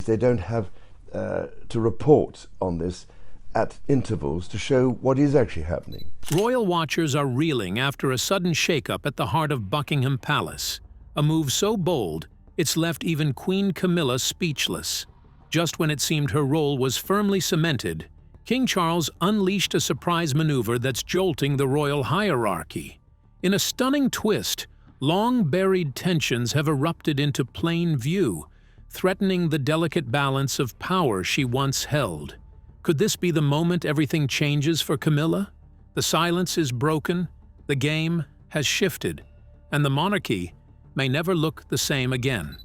they don't have to report on this at intervals to show what is actually happening. Royal watchers are reeling after a sudden shakeup at the heart of Buckingham Palace. A move so bold, it's left even Queen Camilla speechless. Just when it seemed her role was firmly cemented, King Charles unleashed a surprise maneuver that's jolting the royal hierarchy. In a stunning twist, long-buried tensions have erupted into plain view, threatening the delicate balance of power she once held. Could this be the moment everything changes for Camilla? The silence is broken, the game has shifted, and the monarchy may never look the same again.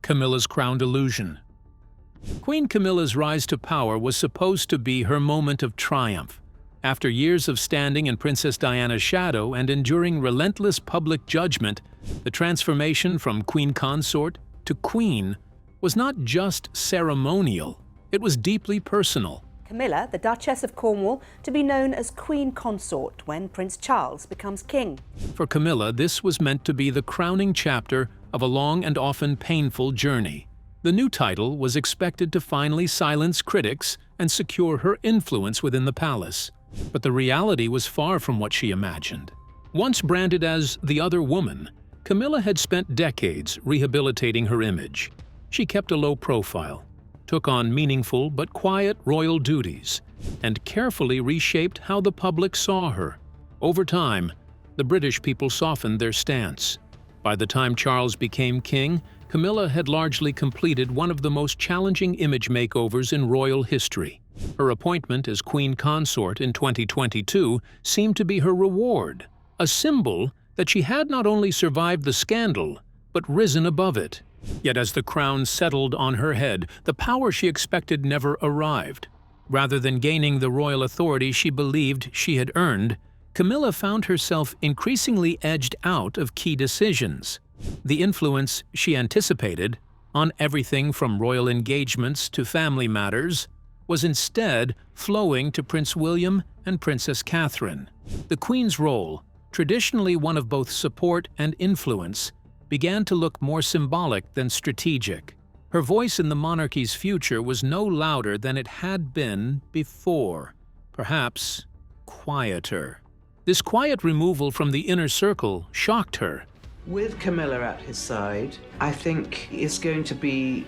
Camilla's crowned illusion. Queen Camilla's rise to power was supposed to be her moment of triumph. After years of standing in Princess Diana's shadow and enduring relentless public judgment, the transformation from queen consort to queen was not just ceremonial, it was deeply personal. Camilla, the Duchess of Cornwall, to be known as Queen Consort when Prince Charles becomes king. For Camilla, this was meant to be the crowning chapter of a long and often painful journey. The new title was expected to finally silence critics and secure her influence within the palace. But the reality was far from what she imagined. Once branded as the other woman, Camilla had spent decades rehabilitating her image. She kept a low profile, took on meaningful but quiet royal duties, and carefully reshaped how the public saw her. Over time, the British people softened their stance. By the time Charles became king, Camilla had largely completed one of the most challenging image makeovers in royal history. Her appointment as Queen Consort in 2022 seemed to be her reward, a symbol that she had not only survived the scandal, but risen above it. Yet as the crown settled on her head, the power she expected never arrived. Rather than gaining the royal authority she believed she had earned, Camilla found herself increasingly edged out of key decisions. The influence she anticipated, on everything from royal engagements to family matters, was instead flowing to Prince William and Princess Catherine. The Queen's role, traditionally one of both support and influence, began to look more symbolic than strategic. Her voice in the monarchy's future was no louder than it had been before, perhaps quieter. This quiet removal from the inner circle shocked her. With Camilla at his side, I think it's going to be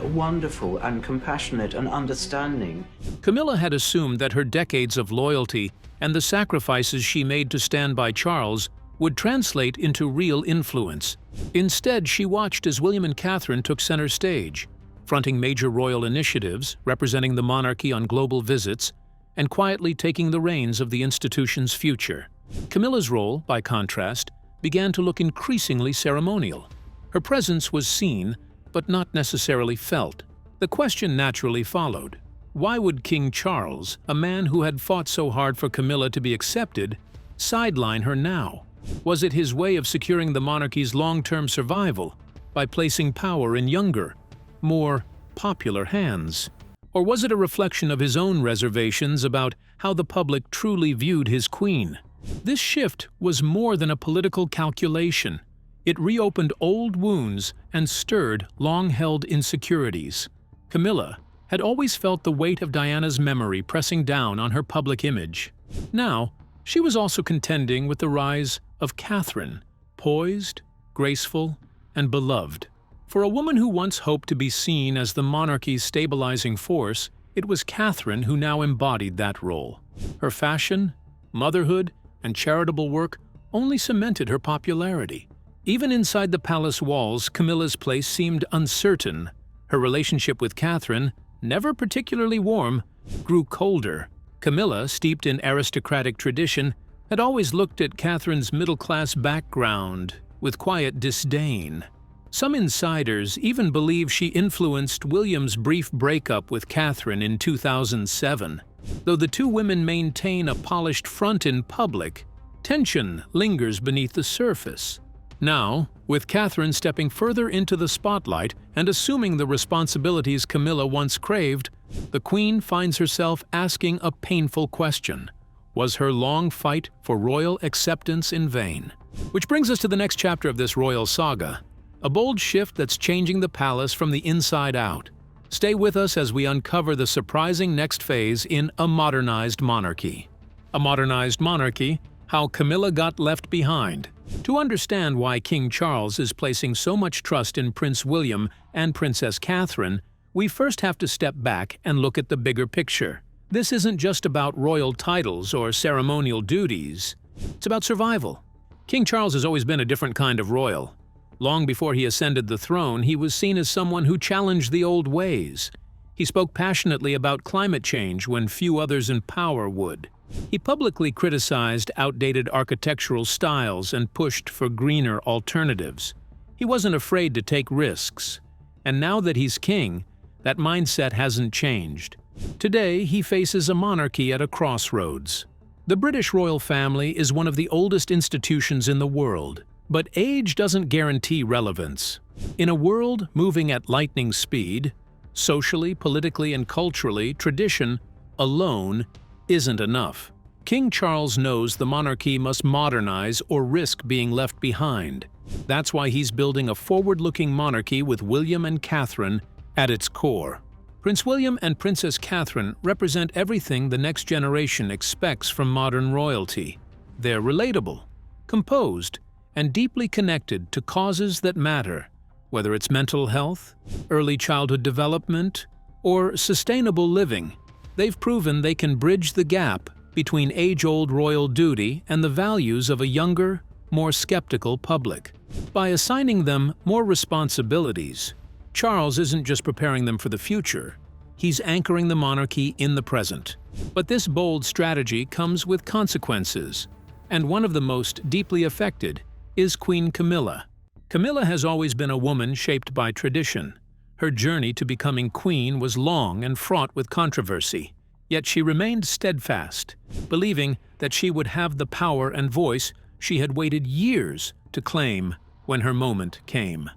wonderful and compassionate and understanding. Camilla had assumed that her decades of loyalty and the sacrifices she made to stand by Charles would translate into real influence. Instead, she watched as William and Catherine took center stage, fronting major royal initiatives, representing the monarchy on global visits, and quietly taking the reins of the institution's future. Camilla's role, by contrast, began to look increasingly ceremonial. Her presence was seen, but not necessarily felt. The question naturally followed. Why would King Charles, a man who had fought so hard for Camilla to be accepted, sideline her now? Was it his way of securing the monarchy's long-term survival by placing power in younger, more popular hands? Or was it a reflection of his own reservations about how the public truly viewed his queen? This shift was more than a political calculation. It reopened old wounds and stirred long-held insecurities. Camilla had always felt the weight of Diana's memory pressing down on her public image. Now, she was also contending with the rise of Catherine, poised, graceful, and beloved. For a woman who once hoped to be seen as the monarchy's stabilizing force, it was Catherine who now embodied that role. Her fashion, motherhood, and charitable work only cemented her popularity. Even inside the palace walls, Camilla's place seemed uncertain. Her relationship with Catherine, never particularly warm, grew colder. Camilla, steeped in aristocratic tradition, had always looked at Catherine's middle-class background with quiet disdain. Some insiders even believe she influenced William's brief breakup with Catherine in 2007. Though the two women maintain a polished front in public, tension lingers beneath the surface. Now, with Catherine stepping further into the spotlight and assuming the responsibilities Camilla once craved, the Queen finds herself asking a painful question. Was her long fight for royal acceptance in vain? Which brings us to the next chapter of this royal saga, a bold shift that's changing the palace from the inside out. Stay with us as we uncover the surprising next phase in a modernized monarchy. A modernized monarchy, how Camilla got left behind. To understand why King Charles is placing so much trust in Prince William and Princess Catherine, we first have to step back and look at the bigger picture. This isn't just about royal titles or ceremonial duties. It's about survival. King Charles has always been a different kind of royal. Long before he ascended the throne, he was seen as someone who challenged the old ways. He spoke passionately about climate change when few others in power would. He publicly criticized outdated architectural styles and pushed for greener alternatives. He wasn't afraid to take risks. And now that he's king, that mindset hasn't changed. Today, he faces a monarchy at a crossroads. The British royal family is one of the oldest institutions in the world, but age doesn't guarantee relevance. In a world moving at lightning speed, socially, politically, and culturally, tradition alone isn't enough. King Charles knows the monarchy must modernize or risk being left behind. That's why he's building a forward-looking monarchy with William and Catherine at its core. Prince William and Princess Catherine represent everything the next generation expects from modern royalty. They're relatable, composed, and deeply connected to causes that matter, whether it's mental health, early childhood development, or sustainable living. They've proven they can bridge the gap between age-old royal duty and the values of a younger, more skeptical public. By assigning them more responsibilities, Charles isn't just preparing them for the future, he's anchoring the monarchy in the present. But this bold strategy comes with consequences, and one of the most deeply affected is Queen Camilla. Camilla has always been a woman shaped by tradition. Her journey to becoming queen was long and fraught with controversy, yet she remained steadfast, believing that she would have the power and voice she had waited years to claim when her moment came.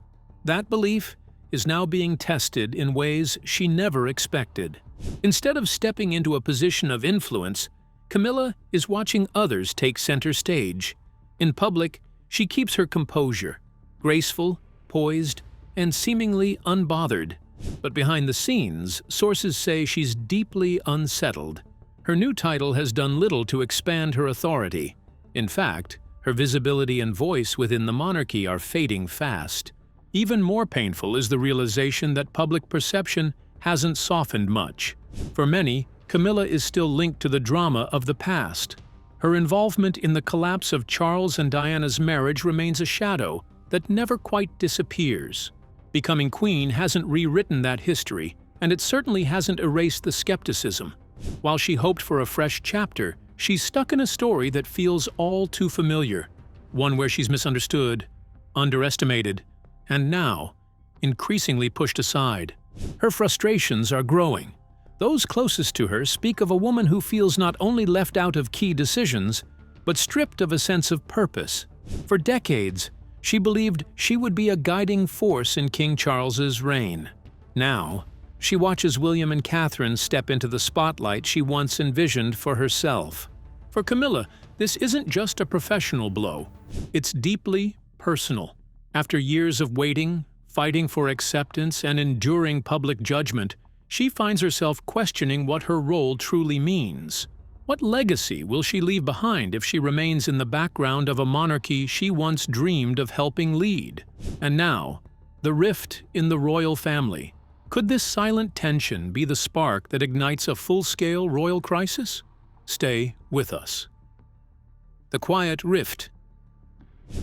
That belief is now being tested in ways she never expected. Instead of stepping into a position of influence, Camilla is watching others take center stage. In public, she keeps her composure, graceful, poised, and seemingly unbothered. But behind the scenes, sources say she's deeply unsettled. Her new title has done little to expand her authority. In fact, her visibility and voice within the monarchy are fading fast. Even more painful is the realization that public perception hasn't softened much. For many, Camilla is still linked to the drama of the past. Her involvement in the collapse of Charles and Diana's marriage remains a shadow that never quite disappears. Becoming queen hasn't rewritten that history, and it certainly hasn't erased the skepticism. While she hoped for a fresh chapter, she's stuck in a story that feels all too familiar, one where she's misunderstood, underestimated, and now increasingly pushed aside. Her frustrations are growing. Those closest to her speak of a woman who feels not only left out of key decisions, but stripped of a sense of purpose. For decades, she believed she would be a guiding force in King Charles's reign. Now, she watches William and Catherine step into the spotlight she once envisioned for herself. For Camilla, this isn't just a professional blow. It's deeply personal. After years of waiting, fighting for acceptance, and enduring public judgment, she finds herself questioning what her role truly means. What legacy will she leave behind if she remains in the background of a monarchy she once dreamed of helping lead? And now, the rift in the royal family. Could this silent tension be the spark that ignites a full-scale royal crisis? Stay with us. The quiet rift.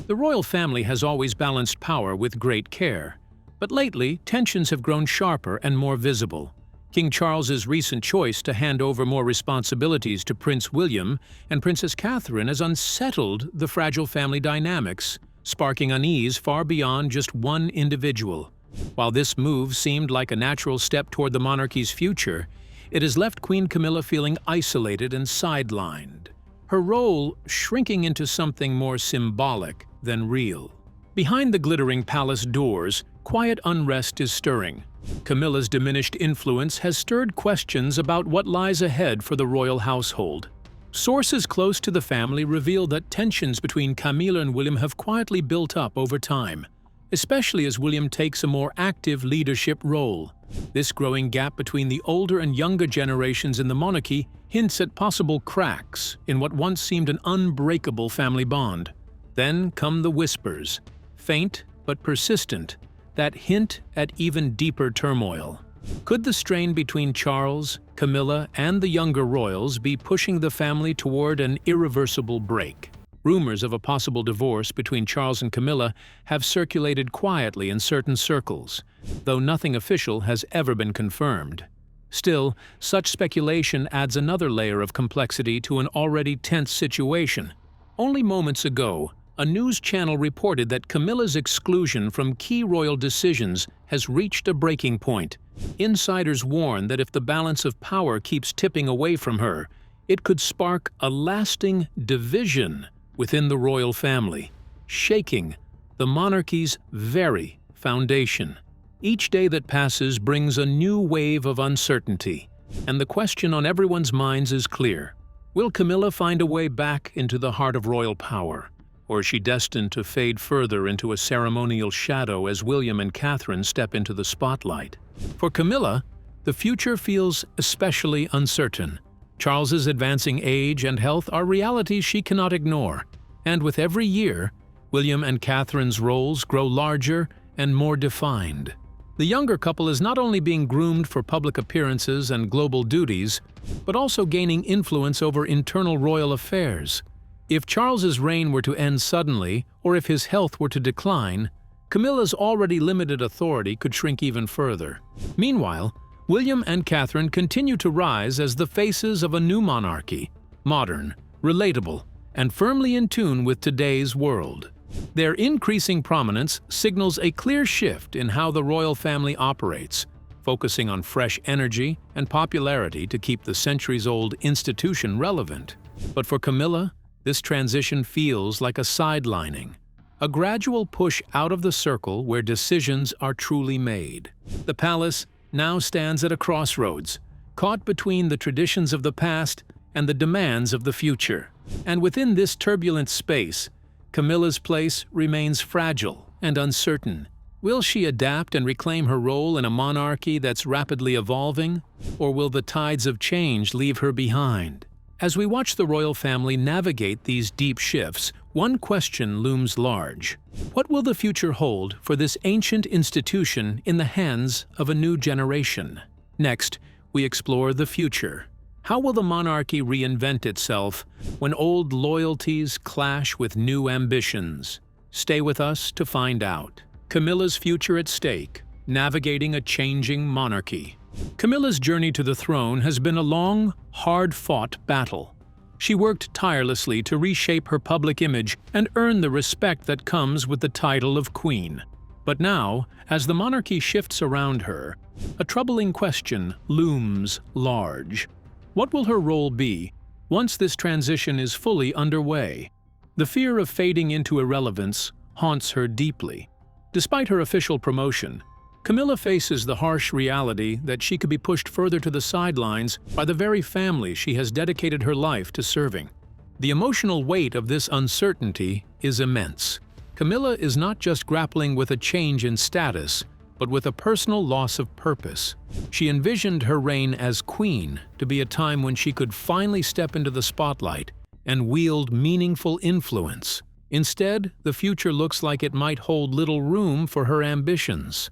The royal family has always balanced power with great care, but lately tensions have grown sharper and more visible. King Charles's recent choice to hand over more responsibilities to Prince William and Princess Catherine has unsettled the fragile family dynamics, sparking unease far beyond just one individual. While this move seemed like a natural step toward the monarchy's future, it has left Queen Camilla feeling isolated and sidelined, her role shrinking into something more symbolic than real. Behind the glittering palace doors, quiet unrest is stirring. Camilla's diminished influence has stirred questions about what lies ahead for the royal household. Sources close to the family reveal that tensions between Camilla and William have quietly built up over time, especially as William takes a more active leadership role. This growing gap between the older and younger generations in the monarchy hints at possible cracks in what once seemed an unbreakable family bond. Then come the whispers, faint but persistent, that hint at even deeper turmoil. Could the strain between Charles, Camilla, and the younger royals be pushing the family toward an irreversible break? Rumors of a possible divorce between Charles and Camilla have circulated quietly in certain circles, though nothing official has ever been confirmed. Still, such speculation adds another layer of complexity to an already tense situation. Only moments ago, a news channel reported that Camilla's exclusion from key royal decisions has reached a breaking point. Insiders warn that if the balance of power keeps tipping away from her, it could spark a lasting division within the royal family, shaking the monarchy's very foundation. Each day that passes brings a new wave of uncertainty, and the question on everyone's minds is clear. Will Camilla find a way back into the heart of royal power, or is she destined to fade further into a ceremonial shadow as William and Catherine step into the spotlight? For Camilla, the future feels especially uncertain. Charles's advancing age and health are realities she cannot ignore, and with every year, William and Catherine's roles grow larger and more defined. The younger couple is not only being groomed for public appearances and global duties, but also gaining influence over internal royal affairs. If Charles's reign were to end suddenly, or if his health were to decline, Camilla's already limited authority could shrink even further. Meanwhile, William and Catherine continue to rise as the faces of a new monarchy, modern, relatable, and firmly in tune with today's world. Their increasing prominence signals a clear shift in how the royal family operates, focusing on fresh energy and popularity to keep the centuries-old institution relevant. But for Camilla, this transition feels like a sidelining, a gradual push out of the circle where decisions are truly made. The palace now stands at a crossroads, caught between the traditions of the past and the demands of the future. And within this turbulent space, Camilla's place remains fragile and uncertain. Will she adapt and reclaim her role in a monarchy that's rapidly evolving, or will the tides of change leave her behind? As we watch the royal family navigate these deep shifts, one question looms large. What will the future hold for this ancient institution in the hands of a new generation? Next, we explore the future. How will the monarchy reinvent itself when old loyalties clash with new ambitions? Stay with us to find out. Camilla's future at stake, navigating a changing monarchy. Camilla's journey to the throne has been a long, hard-fought battle. She worked tirelessly to reshape her public image and earn the respect that comes with the title of queen. But now, as the monarchy shifts around her, a troubling question looms large. What will her role be once this transition is fully underway? The fear of fading into irrelevance haunts her deeply. Despite her official promotion, Camilla faces the harsh reality that she could be pushed further to the sidelines by the very family she has dedicated her life to serving. The emotional weight of this uncertainty is immense. Camilla is not just grappling with a change in status, but with a personal loss of purpose. She envisioned her reign as queen to be a time when she could finally step into the spotlight and wield meaningful influence. Instead, the future looks like it might hold little room for her ambitions.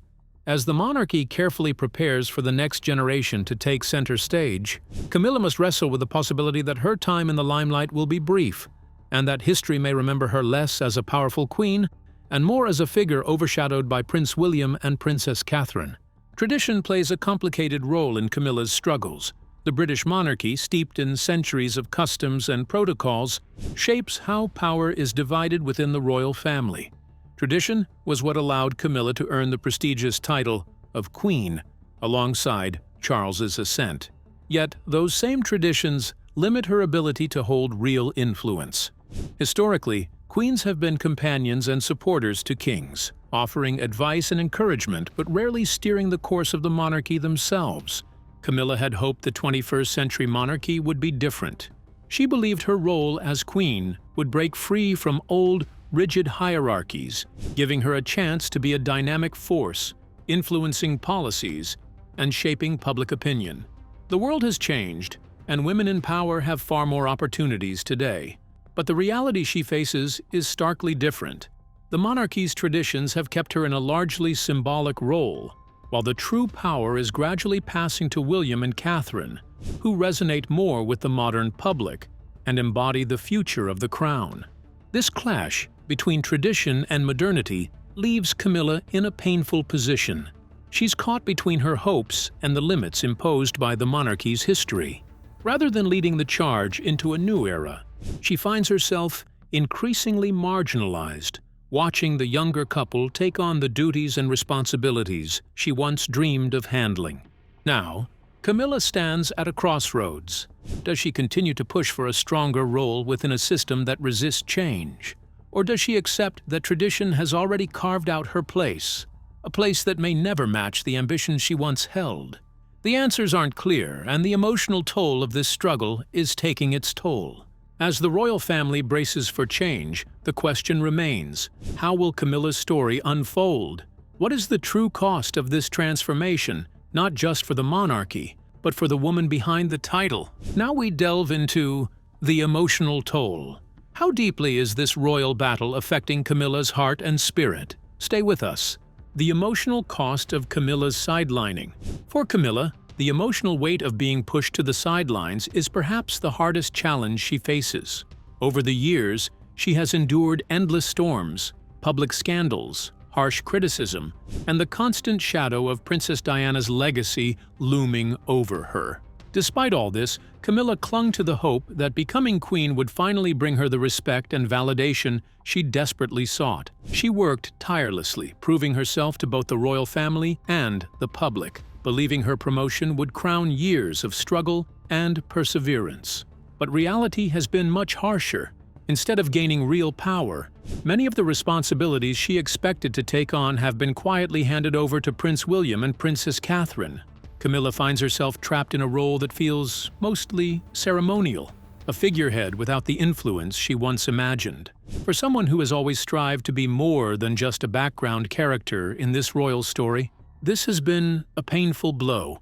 As the monarchy carefully prepares for the next generation to take center stage, Camilla must wrestle with the possibility that her time in the limelight will be brief, and that history may remember her less as a powerful queen and more as a figure overshadowed by Prince William and Princess Catherine. Tradition plays a complicated role in Camilla's struggles. The British monarchy, steeped in centuries of customs and protocols, shapes how power is divided within the royal family. Tradition was what allowed Camilla to earn the prestigious title of Queen alongside Charles's ascent. Yet, those same traditions limit her ability to hold real influence. Historically, queens have been companions and supporters to kings, offering advice and encouragement but rarely steering the course of the monarchy themselves. Camilla had hoped the 21st century monarchy would be different. She believed her role as queen would break free from old, rigid hierarchies, giving her a chance to be a dynamic force, influencing policies and shaping public opinion. The world has changed, and women in power have far more opportunities today. But the reality she faces is starkly different. The monarchy's traditions have kept her in a largely symbolic role, while the true power is gradually passing to William and Catherine, who resonate more with the modern public and embody the future of the crown. This clash between tradition and modernity leaves Camilla in a painful position. She's caught between her hopes and the limits imposed by the monarchy's history. Rather than leading the charge into a new era, she finds herself increasingly marginalized, watching the younger couple take on the duties and responsibilities she once dreamed of handling. Now, Camilla stands at a crossroads. Does she continue to push for a stronger role within a system that resists change? Or does she accept that tradition has already carved out her place, a place that may never match the ambitions she once held? The answers aren't clear, and the emotional toll of this struggle is taking its toll. As the royal family braces for change, the question remains: how will Camilla's story unfold? What is the true cost of this transformation, not just for the monarchy, but for the woman behind the title? Now we delve into the emotional toll. How deeply is this royal battle affecting Camilla's heart and spirit? Stay with us. The emotional cost of Camilla's sidelining. For Camilla, the emotional weight of being pushed to the sidelines is perhaps the hardest challenge she faces. Over the years, she has endured endless storms, public scandals, harsh criticism, and the constant shadow of Princess Diana's legacy looming over her. Despite all this, Camilla clung to the hope that becoming queen would finally bring her the respect and validation she desperately sought. She worked tirelessly, proving herself to both the royal family and the public, believing her promotion would crown years of struggle and perseverance. But reality has been much harsher. Instead of gaining real power, many of the responsibilities she expected to take on have been quietly handed over to Prince William and Princess Catherine. Camilla finds herself trapped in a role that feels mostly ceremonial, a figurehead without the influence she once imagined. For someone who has always strived to be more than just a background character in this royal story, this has been a painful blow.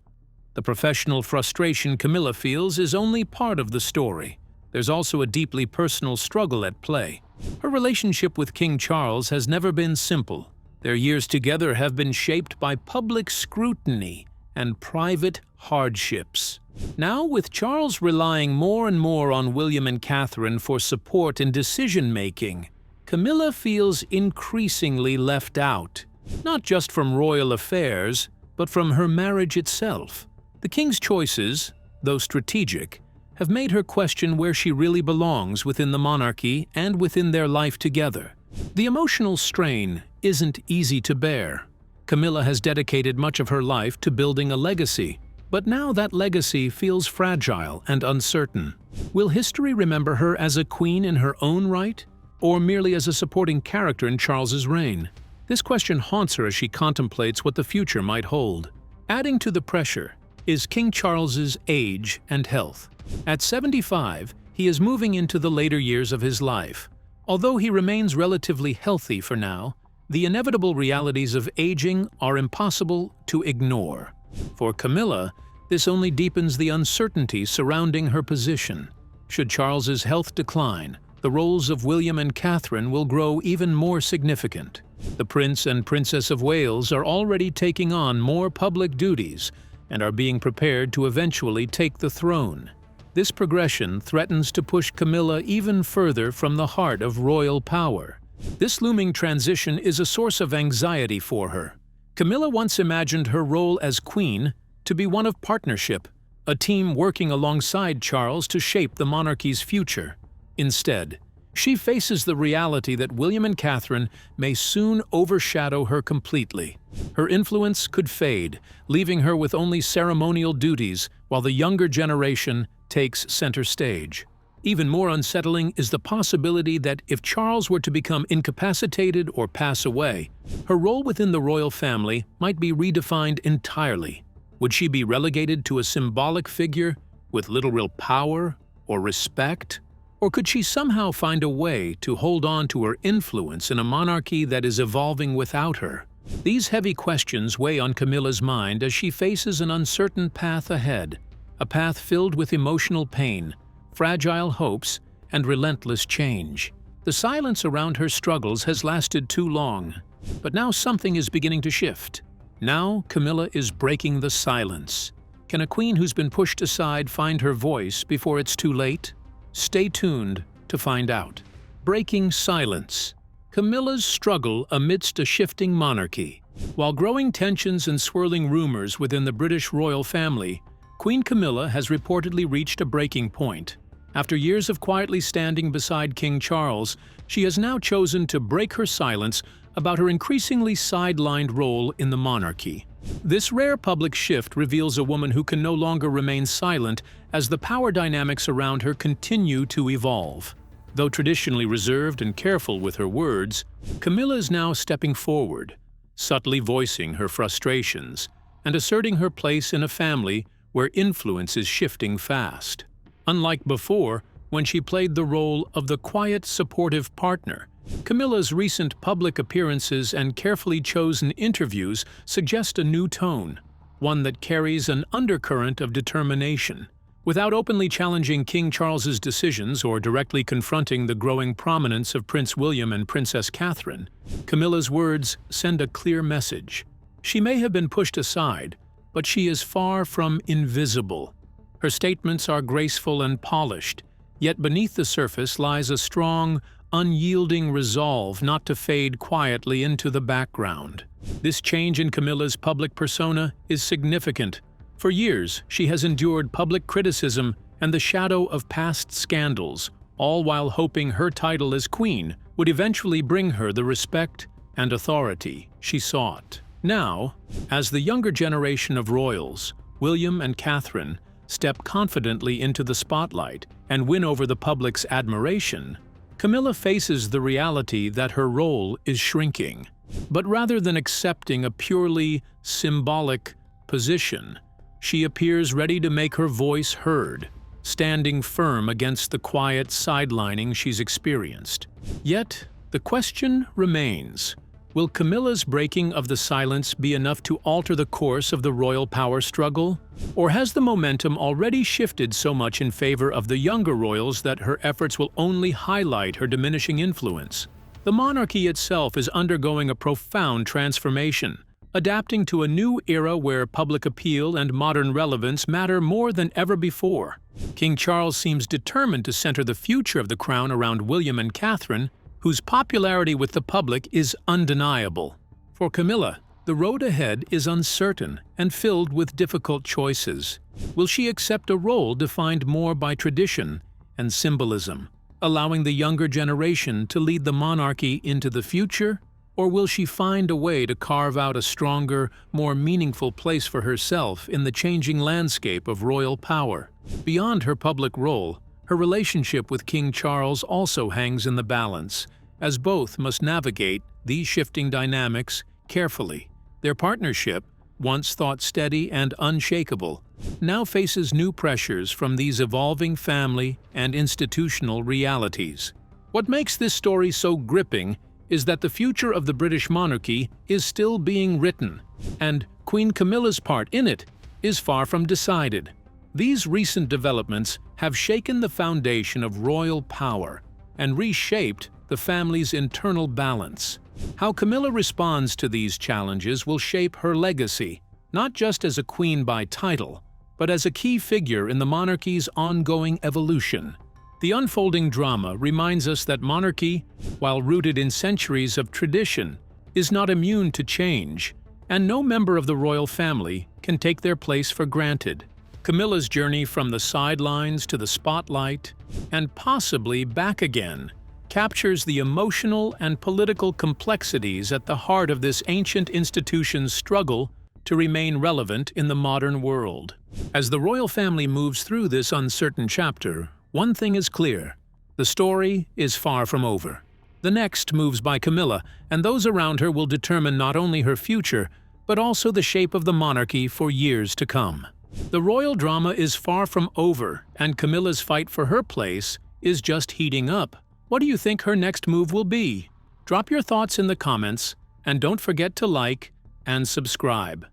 The professional frustration Camilla feels is only part of the story. There's also a deeply personal struggle at play. Her relationship with King Charles has never been simple. Their years together have been shaped by public scrutiny and private hardships. Now, with Charles relying more and more on William and Catherine for support in decision-making, Camilla feels increasingly left out, not just from royal affairs, but from her marriage itself. The king's choices, though strategic, have made her question where she really belongs within the monarchy and within their life together. The emotional strain isn't easy to bear. Camilla has dedicated much of her life to building a legacy, but now that legacy feels fragile and uncertain. Will history remember her as a queen in her own right, or merely as a supporting character in Charles's reign? This question haunts her as she contemplates what the future might hold. Adding to the pressure is King Charles's age and health. At 75, he is moving into the later years of his life. Although he remains relatively healthy for now, the inevitable realities of aging are impossible to ignore. For Camilla, this only deepens the uncertainty surrounding her position. Should Charles's health decline, the roles of William and Catherine will grow even more significant. The Prince and Princess of Wales are already taking on more public duties and are being prepared to eventually take the throne. This progression threatens to push Camilla even further from the heart of royal power. This looming transition is a source of anxiety for her. Camilla once imagined her role as queen to be one of partnership, a team working alongside Charles to shape the monarchy's future. Instead, she faces the reality that William and Catherine may soon overshadow her completely. Her influence could fade, leaving her with only ceremonial duties while the younger generation takes center stage. Even more unsettling is the possibility that if Charles were to become incapacitated or pass away, her role within the royal family might be redefined entirely. Would she be relegated to a symbolic figure with little real power or respect? Or could she somehow find a way to hold on to her influence in a monarchy that is evolving without her? These heavy questions weigh on Camilla's mind as she faces an uncertain path ahead, a path filled with emotional pain, fragile hopes, and relentless change. The silence around her struggles has lasted too long, but now something is beginning to shift. Now Camilla is breaking the silence. Can a queen who's been pushed aside find her voice before it's too late? Stay tuned to find out. Breaking silence. Camilla's struggle amidst a shifting monarchy. While growing tensions and swirling rumors within the British royal family, Queen Camilla has reportedly reached a breaking point. After years of quietly standing beside King Charles, she has now chosen to break her silence about her increasingly sidelined role in the monarchy. This rare public shift reveals a woman who can no longer remain silent as the power dynamics around her continue to evolve. Though traditionally reserved and careful with her words, Camilla is now stepping forward, subtly voicing her frustrations and asserting her place in a family where influence is shifting fast. Unlike before, when she played the role of the quiet, supportive partner, Camilla's recent public appearances and carefully chosen interviews suggest a new tone, one that carries an undercurrent of determination. Without openly challenging King Charles's decisions or directly confronting the growing prominence of Prince William and Princess Catherine, Camilla's words send a clear message. She may have been pushed aside, but she is far from invisible. Her statements are graceful and polished, yet beneath the surface lies a strong, unyielding resolve not to fade quietly into the background. This change in Camilla's public persona is significant. For years, she has endured public criticism and the shadow of past scandals, all while hoping her title as queen would eventually bring her the respect and authority she sought. Now, as the younger generation of royals, William and Catherine, step confidently into the spotlight and win over the public's admiration, Camilla faces the reality that her role is shrinking. But rather than accepting a purely symbolic position, she appears ready to make her voice heard, standing firm against the quiet sidelining she's experienced. Yet, the question remains, will Camilla's breaking of the silence be enough to alter the course of the royal power struggle? Or has the momentum already shifted so much in favor of the younger royals that her efforts will only highlight her diminishing influence? The monarchy itself is undergoing a profound transformation, adapting to a new era where public appeal and modern relevance matter more than ever before. King Charles seems determined to center the future of the crown around William and Catherine, whose popularity with the public is undeniable. For Camilla, the road ahead is uncertain and filled with difficult choices. Will she accept a role defined more by tradition and symbolism, allowing the younger generation to lead the monarchy into the future? Or will she find a way to carve out a stronger, more meaningful place for herself in the changing landscape of royal power? Beyond her public role, her relationship with King Charles also hangs in the balance, as both must navigate these shifting dynamics carefully. Their partnership, once thought steady and unshakable, now faces new pressures from these evolving family and institutional realities. What makes this story so gripping is that the future of the British monarchy is still being written, and Queen Camilla's part in it is far from decided. These recent developments have shaken the foundation of royal power and reshaped the family's internal balance. How Camilla responds to these challenges will shape her legacy, not just as a queen by title, but as a key figure in the monarchy's ongoing evolution. The unfolding drama reminds us that monarchy, while rooted in centuries of tradition, is not immune to change, and no member of the royal family can take their place for granted. Camilla's journey from the sidelines to the spotlight, and possibly back again, captures the emotional and political complexities at the heart of this ancient institution's struggle to remain relevant in the modern world. As the royal family moves through this uncertain chapter, one thing is clear: the story is far from over. The next moves by Camilla, and those around her will determine not only her future, but also the shape of the monarchy for years to come. The royal drama is far from over, and Camilla's fight for her place is just heating up. What do you think her next move will be? Drop your thoughts in the comments, And don't forget to like and subscribe.